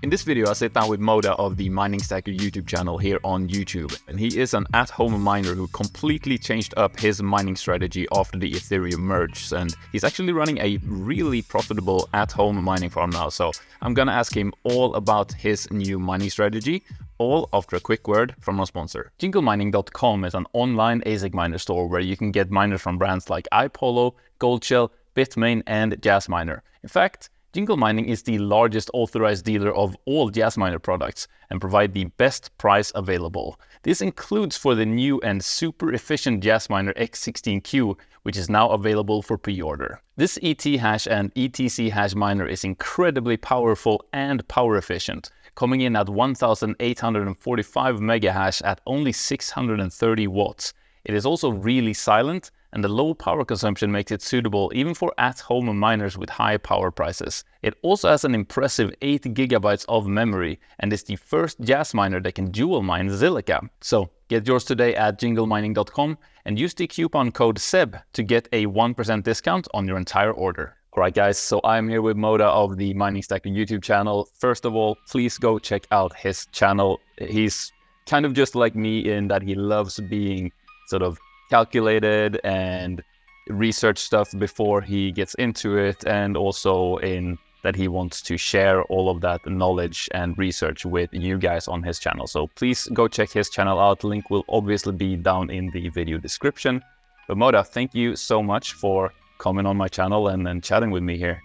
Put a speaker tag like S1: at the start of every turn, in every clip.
S1: In this video, I sit down with Mota of the Mining Stacker YouTube channel here on YouTube. And he is an at-home miner who completely changed up his mining strategy after the Ethereum merge. And he's actually running a really profitable at-home mining farm now. So I'm gonna ask him all about his new mining strategy, all after a quick word from our sponsor. JingleMining.com is an online ASIC miner store where you can get miners from brands like 𝗙𝗚𝗚𝗏, GoldShell, Bitmain, and 𝗧-𝗦𝗏. In fact, JingleMining is the largest authorized dealer of all 𝗧-𝗦𝗏 products and provide the best price available. This includes for the new and super efficient 𝗧-𝗦𝗏 X16Q, which is now available for pre-order. This ET-hash and ETC hash miner is incredibly powerful and power efficient, coming in at 1,845 megahash at only 630 watts. It is also really silent, and the low power consumption makes it suitable even for at-home miners with high power prices. It also has an impressive 8 gigabytes of memory and is the first 𝗧-𝗦𝗏 that can dual mine Zilliqa. So get yours today at JingleMining.com and use the coupon code 𝗬b to get a 1% discount on your entire order. Alright guys, so I'm here with Mota of the Mining Stacker YouTube channel. First of all, please go check out his channel. He's kind of just like me in that he loves being sort of calculated and research stuff before he gets into it, and also in that he wants to share all of that knowledge and research with you guys on his channel. So please go check his channel out. Link will obviously be down in the video description. But Mota, thank you so much for coming on my channel and chatting with me here.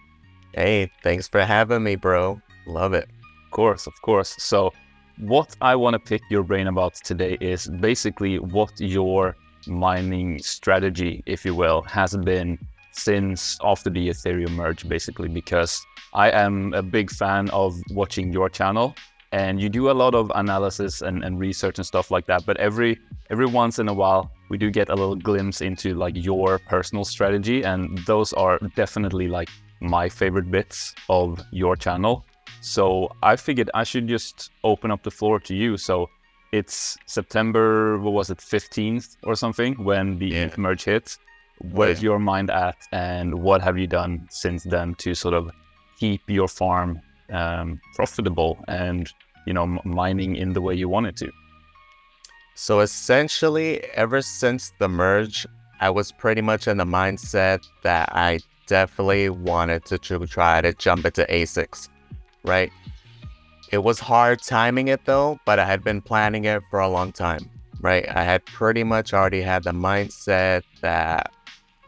S2: Hey, thanks for having me, bro. Love it.
S1: Of course. So what I want to pick your brain about today is basically what your mining strategy, if you will, has been since after the Ethereum merge, basically, because I am a big fan of watching your channel and you do a lot of analysis and research and stuff like that. But every once in a while, we do get a little glimpse into like your personal strategy, and those are definitely like my favorite bits of your channel. So I figured I should just open up the floor to you. So it's September, what was it, 15th or something, when the ETH merge hit. Where's your mind at, and what have you done since then to sort of keep your farm profitable and, you know, mining in the way you want it to?
S2: So essentially, ever since the merge, I was pretty much in the mindset that I definitely wanted to try to jump into ASICs, right? It was hard timing it though, but I had been planning it for a long time, right? I had pretty much already had the mindset that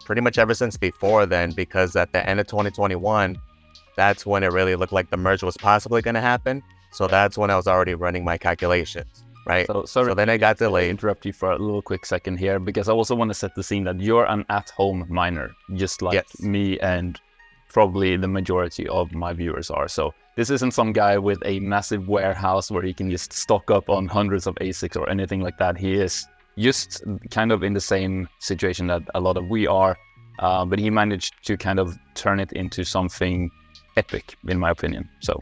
S2: pretty much ever since before then, because at the end of 2021, that's when it really looked like the merge was possibly going to happen. So that's when I was already running my calculations, right? So then it got delayed.
S1: Interrupt you for a little quick second here, because I also want to set the scene that you're an at-home miner, just like me and probably the majority of my viewers are. So this isn't some guy with a massive warehouse where he can just stock up on hundreds of ASICs or anything like that. He is just kind of in the same situation that a lot of we are, but he managed to kind of turn it into something epic, in my opinion. So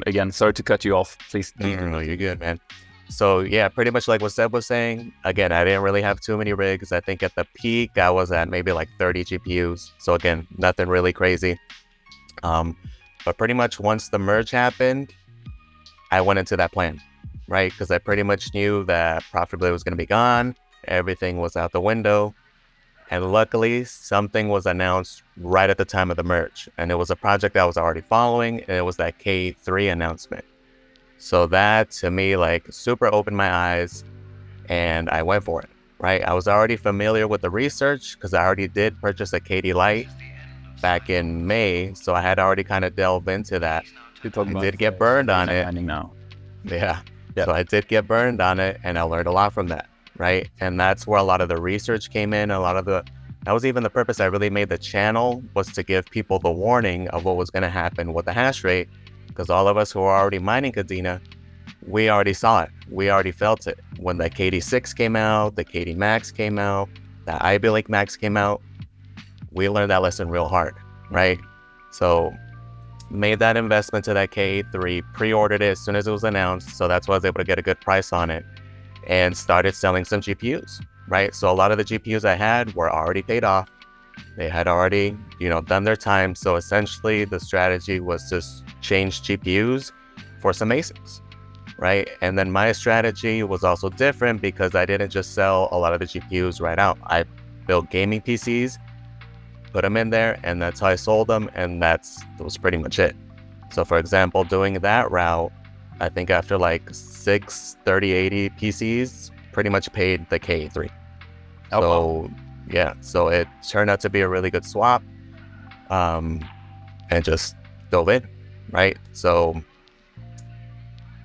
S1: again, sorry to cut you off. Please.
S2: No, you're good, man. So yeah, pretty much like what 𝗬b was saying, again, I didn't really have too many rigs. I think at the peak, I was at maybe like 30 GPUs. So again, nothing really crazy. But pretty much once the merge happened, I went into that plan, right? Because I pretty much knew that profitability was going to be gone. Everything was out the window. And luckily, something was announced right at the time of the merge. And it was a project I was already following, and it was that K3 announcement. So that, to me, like, super opened my eyes, and I went for it, right? I was already familiar with the research because I already did purchase a KD Lite back in May, so I had already kind of delved into that. I did get burned on it. Yeah. So I did get burned on it, and I learned a lot from that, right? And that's where a lot of the research came in. That was even the purpose I really made the channel, was to give people the warning of what was going to happen with the hash rate. Because all of us who are already mining Kadena, we already saw it. We already felt it. When the KD6 came out, the KD Max came out, the Ivy Lake Max came out, we learned that lesson real hard, right? So made that investment to that K3, pre-ordered it as soon as it was announced. So that's why I was able to get a good price on it, and started selling some GPUs, right? So a lot of the GPUs I had were already paid off. They had already, done their time. So essentially the strategy was to change GPUs for some ASICs, right? And then my strategy was also different because I didn't just sell a lot of the GPUs right out. I built gaming PCs, put them in there, and that's how I sold them, and that was pretty much it. So for example, doing that route, I think after like 6 3080 PCs, pretty much paid the K3.
S1: Oh,
S2: So
S1: wow.
S2: yeah, so it turned out to be a really good swap, and just dove in, right? So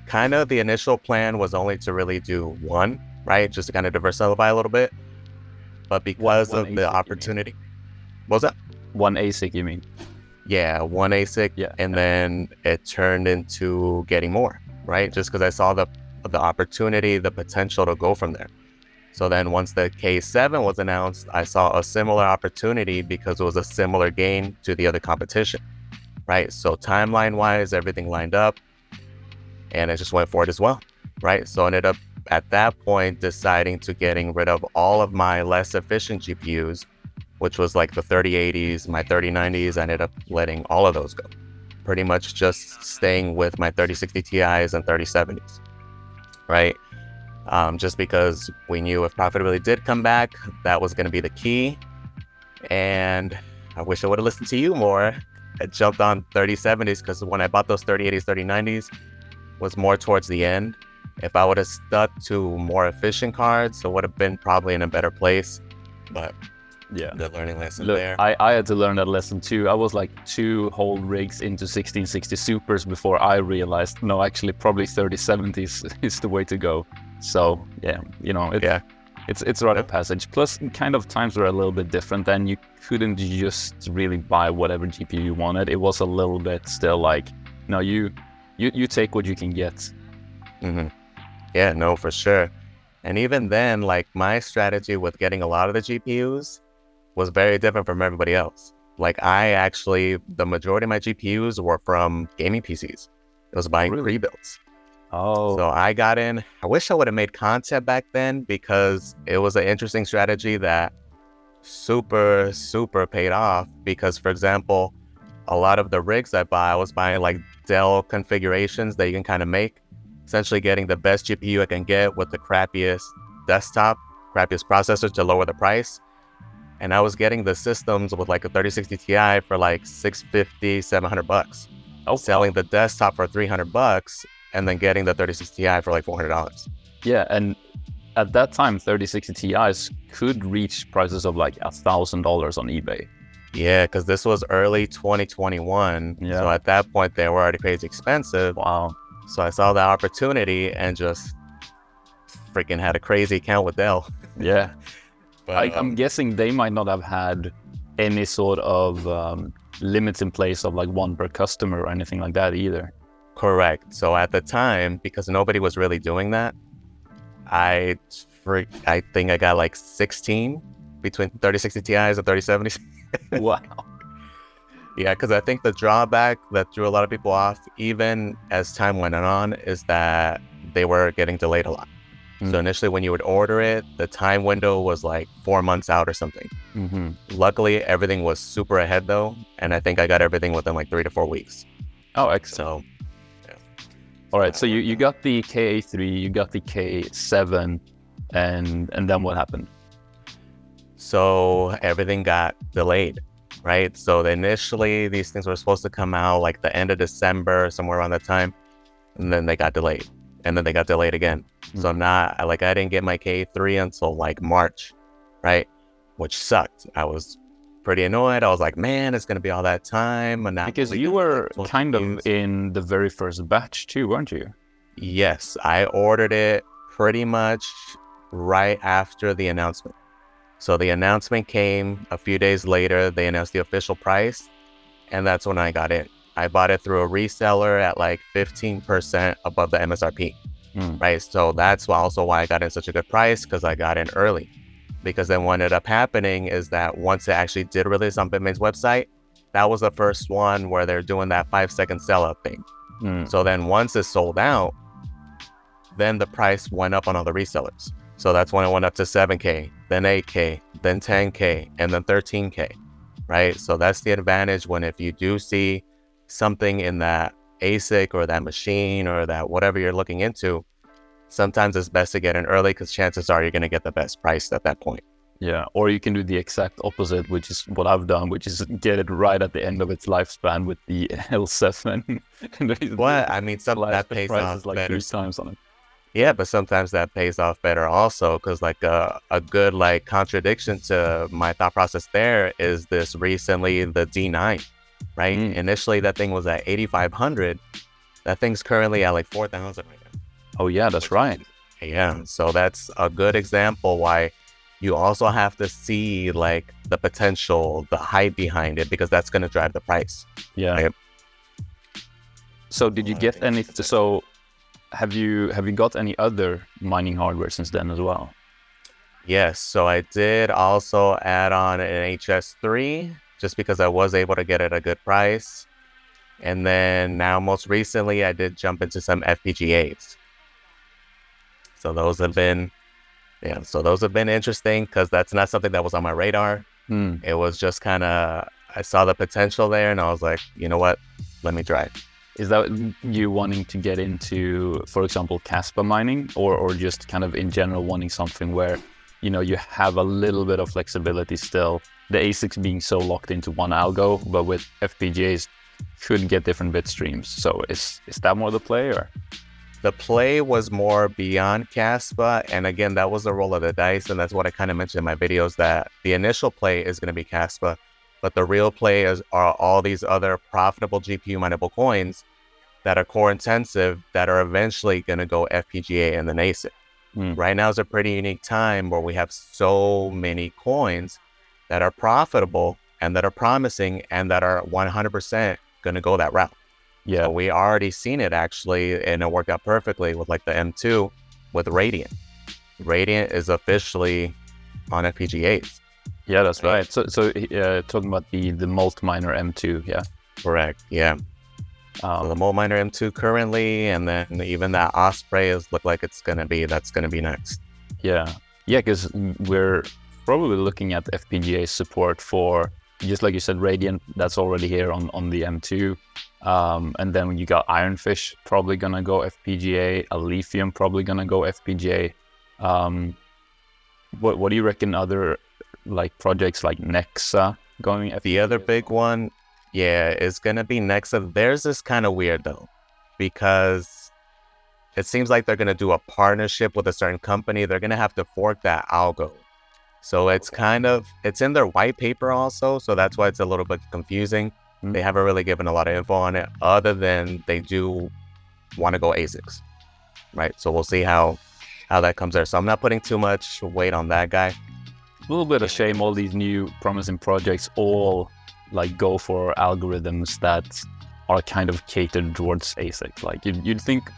S2: kind of the initial plan was only to really do one, right? Just to kind of diversify a little bit. But because
S1: One
S2: of the
S1: ASIC,
S2: opportunity, what was that?
S1: One ASIC, you mean?
S2: Yeah, one ASIC,
S1: Yeah.
S2: and then it turned into getting more, right? Just because I saw the opportunity, the potential to go from there. So then once the K7 was announced, I saw a similar opportunity because it was a similar game to the other competition, right? So timeline-wise, everything lined up, and it just went for it as well, right? So I ended up at that point deciding to getting rid of all of my less efficient GPUs, which was like the 3080s, my 3090s. I ended up letting all of those go. Pretty much just staying with my 3060 Ti's and 3070s, right? Just because we knew if profitability did come back, that was going to be the key. And I wish I would have listened to you more. I jumped on 3070s because when I bought those 3080s, 3090s was more towards the end. If I would have stuck to more efficient cards, it would have been probably in a better place. But
S1: Yeah.
S2: the learning lesson
S1: Look,
S2: there.
S1: I had to learn that lesson too. I was like 2 whole rigs into 1660 Supers before I realized, no, actually probably 3070s is the way to go. So yeah, you know, it's a rite of passage. Plus, kind of times were a little bit different then. You couldn't just really buy whatever GPU you wanted. It was a little bit still like, no, you take what you can get.
S2: Mm-hmm. Yeah, no, for sure. And even then, like my strategy with getting a lot of the GPUs was very different from everybody else. Like the majority of my GPUs were from gaming PCs. It was buying pre-builds.
S1: Oh.
S2: So I got in. I wish I would have made content back then because it was an interesting strategy that super, super paid off. Because for example, a lot of the rigs I was buying like Dell configurations that you can kind of make, essentially getting the best GPU I can get with the crappiest processor to lower the price. And I was getting the systems with like a 3060 Ti for like $650, $700.
S1: Oh,
S2: selling the desktop for $300 and then getting the 3060 Ti for like $400.
S1: Yeah, and at that time, 3060 Ti's could reach prices of like $1,000 on eBay.
S2: Yeah, because this was early 2021.
S1: Yeah.
S2: So at that point, they were already crazy expensive.
S1: Wow.
S2: So I saw the opportunity and just freaking had a crazy account with Dell.
S1: Yeah.
S2: But,
S1: I'm guessing they might not have had any sort of limits in place of like one per customer or anything like that either.
S2: Correct. So at the time, because nobody was really doing that, I think I got like 16 between 3060 Ti's and 3070s.
S1: Wow.
S2: Yeah, because I think the drawback that threw a lot of people off, even as time went on, is that they were getting delayed a lot. So initially when you would order it, the time window was like 4 months out or something. Luckily, everything was super ahead though. And I think I got everything within like 3 to 4 weeks.
S1: Oh, excellent.
S2: So, yeah.
S1: All right, so you got the K3, you got the K7, and then what happened?
S2: So everything got delayed, right? So initially these things were supposed to come out like the end of December, somewhere around that time. And then they got delayed. And then they got delayed again. So I didn't get my K3 until like March, right? Which sucked. I was pretty annoyed. I was like, man, it's going to be all that time. And
S1: because you were kind of in the very first batch too, weren't you?
S2: Yes, I ordered it pretty much right after the announcement. So the announcement came a few days later. They announced the official price. And that's when I got in. I bought it through a reseller at like 15% above the MSRP, right? So that's also why I got in such a good price, because I got in early. Because then what ended up happening is that once it actually did release on Bitmain's website, that was the first one where they're doing that 5-second sellout thing. So then once it sold out, then the price went up on all the resellers. So that's when it went up to 7K, then 8K, then 10K, and then 13K, right? So that's the advantage when if you do see something in that ASIC or that machine or that whatever you're looking into, sometimes it's best to get in early because chances are you're going to get the best price at that point.
S1: Yeah, or you can do the exact opposite, which is what I've done, which is get it right at the end of its lifespan with the L7.
S2: Well, I mean, that pays off
S1: like
S2: better.
S1: 3 times on it.
S2: Yeah, but sometimes that pays off better also because like a good like contradiction to my thought process there is this recently the D9, right? Initially that thing was at 8,500. That thing's currently at like 4,000 right now.
S1: Oh yeah, that's right.
S2: Yeah, so that's a good example why you also have to see like the potential, the hype behind it, because that's going to drive the price.
S1: Yeah.
S2: Right?
S1: So did you get any? So have you got any other mining hardware since then as well?
S2: Yes. So I did also add on an HS3 just because I was able to get it at a good price. And then now most recently I did jump into some FPGAs. So those have been interesting because that's not something that was on my radar. It was just kind of, I saw the potential there and I was like, you know what, let me try it.
S1: Is that you wanting to get into, for example, 𝗓𝗪 mining, or just kind of in general wanting something where, you know, you have a little bit of flexibility still? The ASICs being so locked into one algo, but with FPGAs should get different bit streams. So is that more the play, or?
S2: The play was more beyond 𝗓𝗪, and again, that was the roll of the dice, and that's what I kind of mentioned in my videos, that the initial play is going to be 𝗓𝗪, but the real play are all these other profitable GPU mineable coins that are core intensive that are eventually going to go FPGA and then ASIC. Right now is a pretty unique time where we have so many coins that are profitable and that are promising and that are 100% going to go that route.
S1: Yeah,
S2: so we already seen it actually, and it worked out perfectly with like the M2 with Radiant. Radiant is officially on FPGAs.
S1: Yeah, that's right. So talking about the 𝗏𝗏𝗏 M2, yeah.
S2: Correct, yeah. So the 𝗏𝗏𝗏 M2 currently, and then even that Osprey look like that's gonna be next.
S1: Yeah, because we're probably looking at FPGA support for, just like you said, Radiant, that's already here on the M2. And then when you got Ironfish probably gonna go FPGA, Alephium probably gonna go FPGA. What do you reckon other like projects like 𝗓𝗪 going FPGA?
S2: The other big one, yeah, is gonna be 𝗓𝗪. Theirs is kind of weird though, because it seems like they're gonna do a partnership with a certain company. They're gonna have to fork that algo. So it's it's in their white paper also, so that's why it's a little bit confusing. They haven't really given a lot of info on it, other than they do want to go ASICs, right? So we'll see how that comes there. So I'm not putting too much weight on that guy.
S1: A little bit of shame all these new promising projects all like go for algorithms that are kind of catered towards ASIC. Like you'd think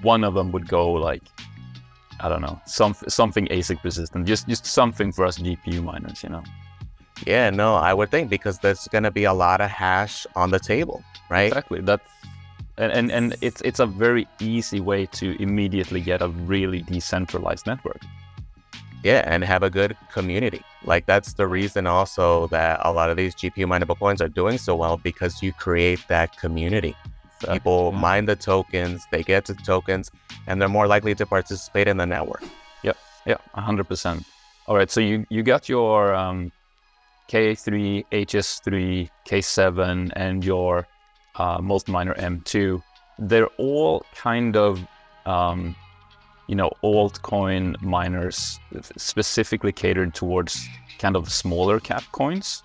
S1: one of them would go like, I don't know, something ASIC resistant, just something for us GPU miners, you know?
S2: Yeah, no, I would think, because there's going to be a lot of hash on the table, right?
S1: Exactly. And it's a very easy way to immediately get a really decentralized network.
S2: Yeah, and have a good community. Like that's the reason also that a lot of these GPU mineable coins are doing so well, because you create that community. Exactly. People mine the tokens, they get the tokens, and they're more likely to participate in the network.
S1: Yeah, 100%. All right, so you got your K3, HS3, K7, and your 𝗏𝗏𝗏𝗏 M2. They're all kind of, altcoin miners specifically catered towards kind of smaller cap coins.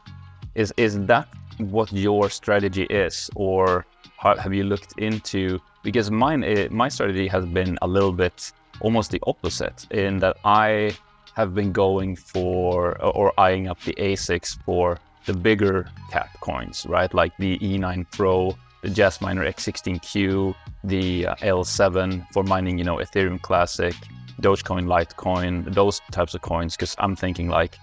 S1: Is that what your strategy is, or have you looked into? Because my strategy has been a little bit almost the opposite, in that I have been going for or eyeing up the ASICs for the bigger cap coins, right? Like the E9 Pro, the Jasminer X16Q, the L7 for mining, Ethereum Classic, Dogecoin, Litecoin, those types of coins. Because I'm thinking like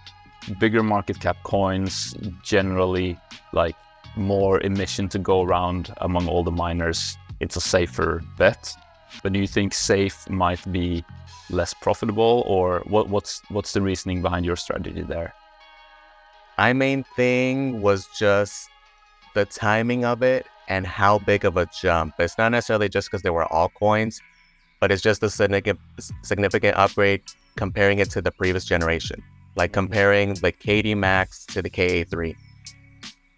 S1: bigger market cap coins, generally like more emission to go around among all the miners. It's a safer bet. But do you think safe might be less profitable, or what's the reasoning behind your strategy there?
S2: My main thing was just the timing of it and how big of a jump. It's not necessarily just because they were altcoins, but it's just a significant upgrade comparing it to the previous generation. Like comparing the KD Max to the KA3.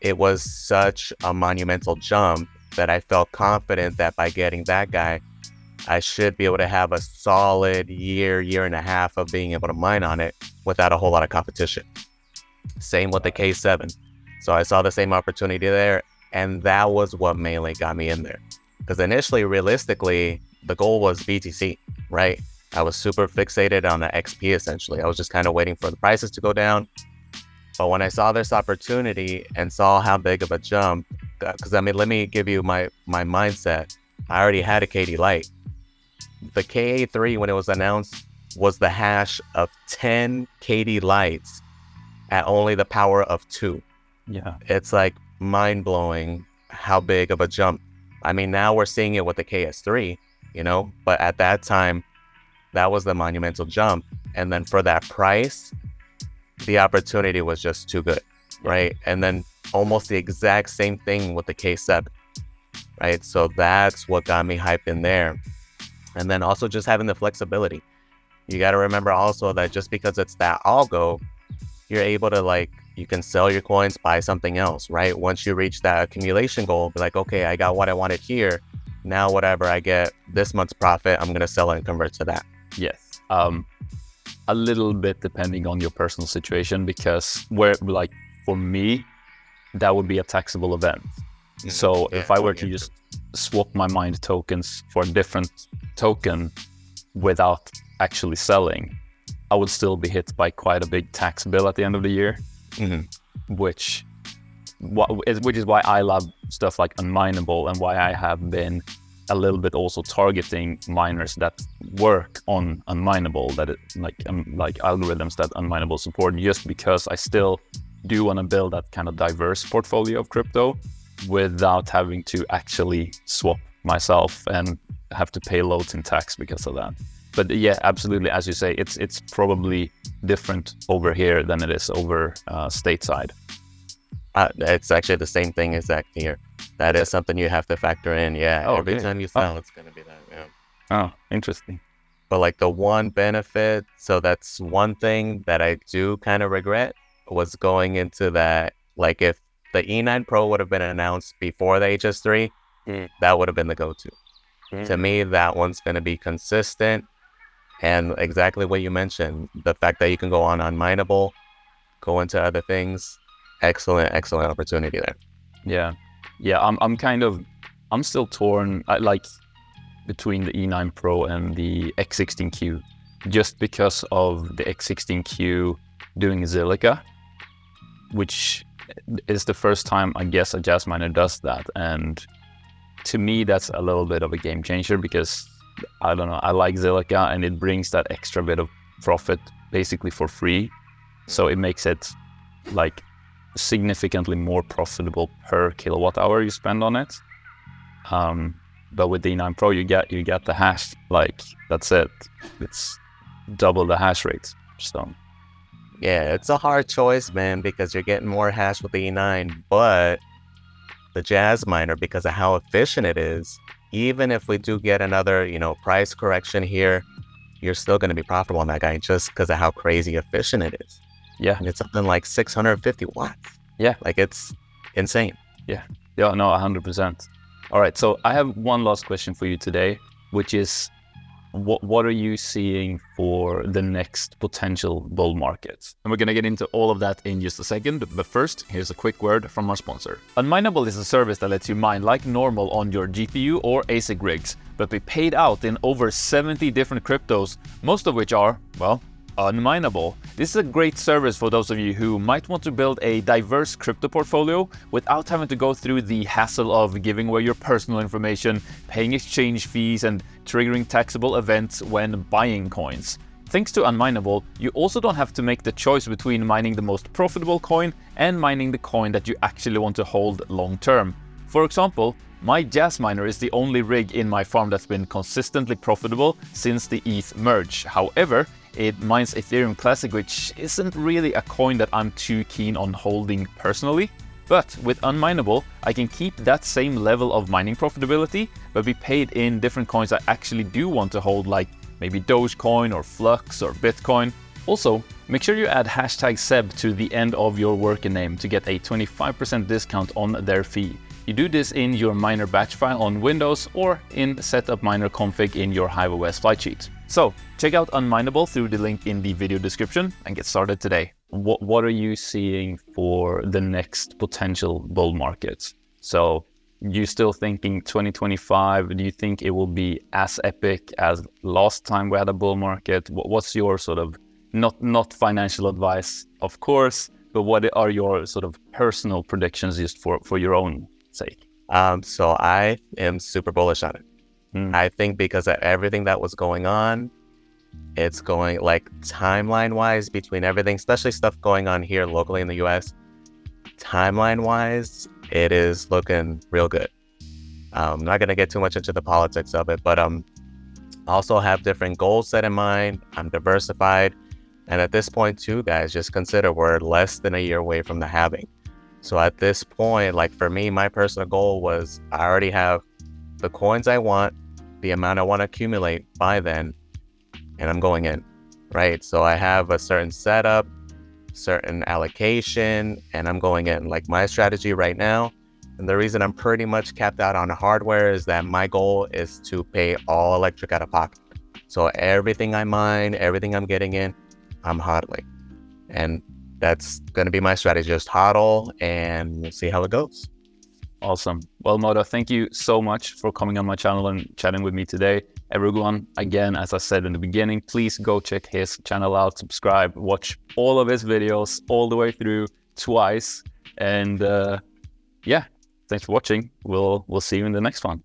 S2: It was such a monumental jump that I felt confident that by getting that guy, I should be able to have a solid year and a half of being able to mine on it without a whole lot of competition. Same with the K7. So I saw the same opportunity there, and that was what mainly got me in there. Because initially, realistically, the goal was BTC, right? I was super fixated on the XP, essentially. I was just kind of waiting for the prices to go down. But when I saw this opportunity and saw how big of a jump, because I mean, let me give you my mindset. I already had a KD Lite. The KA3, when it was announced, was the hash of 10 KD Lites at only the power of 2.
S1: Yeah.
S2: It's like mind-blowing how big of a jump. I mean, now we're seeing it with the KS3, but at that time, that was the monumental jump. And then for that price, the opportunity was just too good, right? And then almost the exact same thing with the K7, right? So that's what got me hyped in there. And then also just having the flexibility. You got to remember also that just because it's that algo, you're able to you can sell your coins, buy something else, right? Once you reach that accumulation goal, be like, okay, I got what I wanted here. Now, whatever I get this month's profit, I'm going to sell it and convert to that.
S1: Yes. A little bit depending on your personal situation, because for me, that would be a taxable event. So if I were to just swap my mined tokens for a different token without actually selling, I would still be hit by quite a big tax bill at the end of the year, which is why I love stuff like unMineable, and why I have been a little bit also targeting miners that work on unMineable, that like algorithms that unMineable support, just because I still do want to build that kind of diverse portfolio of crypto without having to actually swap myself and have to pay loads in tax because of that. But yeah, absolutely, as you say, it's probably different over here than it is over stateside.
S2: It's actually the same thing exactly here. That is something you have to factor in. Yeah, every time you sell, it's going to be that. Yeah.
S1: Oh, interesting.
S2: But the one benefit, so that's one thing that I do kind of regret, was going into that. If the E9 Pro would have been announced before the HS3, that would have been the go-to. To me, that one's going to be consistent. And exactly what you mentioned, the fact that you can go on unMineable, go into other things, excellent opportunity there. Yeah, I'm still torn, between the E9 Pro and the X16Q, just because of the X16Q doing Zilliqa, which is the first time I guess a jazz miner does that. And to me, that's a little bit of a game changer, because I don't know, I like Zilliqa and it brings that extra bit of profit basically for free. So it makes it significantly more profitable per kilowatt hour you spend on it. But with the E9 Pro, you get the hash, that's it. It's double the hash rate. So yeah, it's a hard choice, man, because you're getting more hash with the E9, but the jazz miner, because of how efficient it is, even if we do get another, price correction here, you're still going to be profitable on that guy just because of how crazy efficient it is.
S1: Yeah.
S2: And it's something like 650 watts.
S1: Yeah.
S2: It's insane.
S1: Yeah, no, 100%. All right, so I have one last question for you today, which is, what are you seeing for the next potential bull market? And we're going to get into all of that in just a second. But first, here's a quick word from our sponsor. unMineable is a service that lets you mine like normal on your GPU or ASIC rigs, but be paid out in over 70 different cryptos, most of which are, unMineable. This is a great service for those of you who might want to build a diverse crypto portfolio without having to go through the hassle of giving away your personal information, paying exchange fees, and triggering taxable events when buying coins. Thanks to unMineable, you also don't have to make the choice between mining the most profitable coin and mining the coin that you actually want to hold long term. For example, my jazz miner is the only rig in my farm that's been consistently profitable since the ETH merge. However, it mines Ethereum Classic, which isn't really a coin that I'm too keen on holding personally. But with unMineable, I can keep that same level of mining profitability, but be paid in different coins I actually do want to hold, like maybe Dogecoin or Flux or Bitcoin. Also, make sure you add hashtag 𝗧 to the end of your worker name to get a 25% discount on their fee. You do this in your miner batch file on Windows or in setup miner config in your 𝗦𝗡𝗏 flight sheet. So check out unMineable through the link in the video description and get started today. What are you seeing for the next potential bull market? So you still thinking 2025? Do you think it will be as epic as last time we had a bull market? What's your sort of, not financial advice, of course, but what are your sort of personal predictions just for your own sake?
S2: So I am super bullish on it. I think because of everything that was going on, it's going like timeline-wise between everything, especially stuff going on here locally in the US, timeline-wise, it is looking real good. I'm not going to get too much into the politics of it, but also have different goals set in mind. I'm diversified. And at this point too, guys, just consider we're less than a year away from the halving. So at this point, like for me, my personal goal was I already have the coins I want, the amount I want to accumulate by then, and I'm going in, right? So I have a certain setup, certain allocation, and I'm going in. Like my strategy right now, and the reason I'm pretty much capped out on hardware is that my goal is to pay all electric out of pocket. So everything I mine, everything I'm getting in, I'm hodling. And that's going to be my strategy, just hodl, and we'll see how it goes.
S1: Awesome. Well, Mota, thank you so much for coming on my channel and chatting with me today. Everyone, again, as I said in the beginning, please go check his channel out, subscribe, watch all of his videos all the way through twice. And yeah, thanks for watching. We'll see you in the next one.